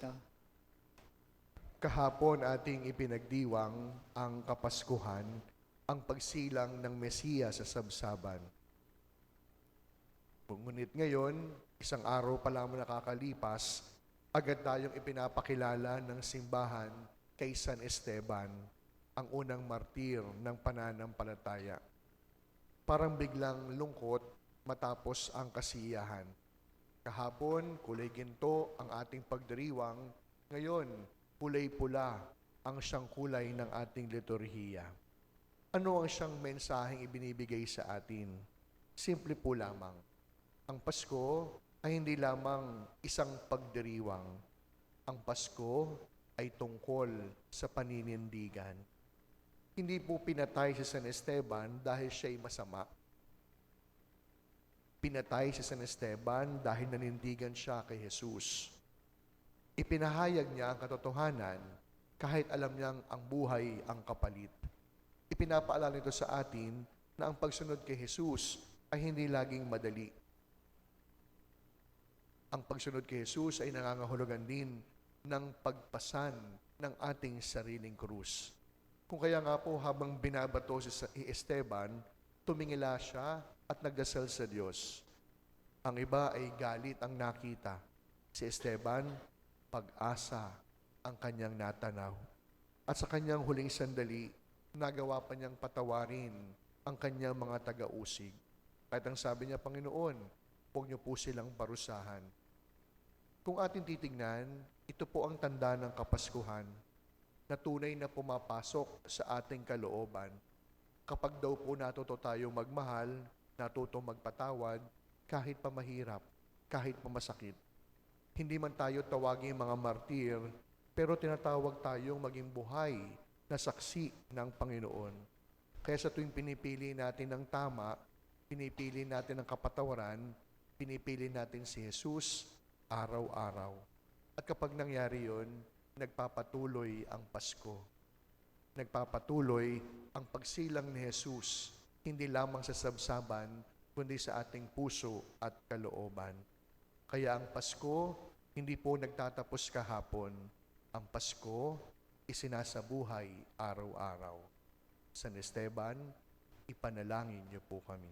Kristo. Kahapon ating ipinagdiwang ang Kapaskuhan, ang pagsilang ng Mesiya sa sabsaban. Ngunit ngayon, isang araw pa lamang nakakalipas, agad tayong ipinapakilala ng simbahan kay San Esteban, ang unang martir ng pananampalataya. Parang biglang lungkot matapos ang kasiyahan. Kahapon, kulay ginto ang ating pagdiriwang. Ngayon, kulay pula ang siyang kulay ng ating liturhiya. Ano ang siyang mensaheng ibinibigay sa atin? Simple po lamang. Ang Pasko ay hindi lamang isang pagdiriwang. Ang Pasko ay tungkol sa paninindigan. Hindi po pinatay si San Esteban dahil siya'y masama. Pinatay si San Esteban dahil nanindigan siya kay Jesus. Ipinahayag niya ang katotohanan kahit alam niyang ang buhay ang kapalit. Ipinapaalala nito sa atin na ang pagsunod kay Jesus ay hindi laging madali. Ang pagsunod kay Jesus ay nangangahulugan din ng pagpasan ng ating sariling krus. Kung kaya nga po habang binabato si Esteban, tumingila siya at nagdasal sa Diyos. Ang iba ay galit ang nakita. Si Esteban, pag-asa ang kanyang natanaw. At sa kanyang huling sandali, nagawa pa niyang patawarin ang kanyang mga taga-usig. Kahit ang sabi niya, Panginoon, huwag niyo po silang parusahan. Kung ating titignan, ito po ang tanda ng Kapaskuhan na tunay na pumapasok sa ating kalooban. Kapag daw po natuto tayo magmahal, natuto magpatawad, kahit pa mahirap, kahit pa masakit. Hindi man tayo tawaging mga martir, pero tinatawag tayong maging buhay na saksi ng Panginoon. Kaya sa tuwing pinipili natin ng tama, pinipili natin ang kapatawaran, pinipili natin si Jesus araw-araw. At kapag nangyari yun, nagpapatuloy ang Pasko. Nagpapatuloy ang pagsilang ni Jesus, hindi lamang sa sabsaban, kundi sa ating puso at kalooban. Kaya ang Pasko, hindi po nagtatapos kahapon. Ang Pasko, isinasabuhay araw-araw. San Esteban, ipanalangin niyo po kami.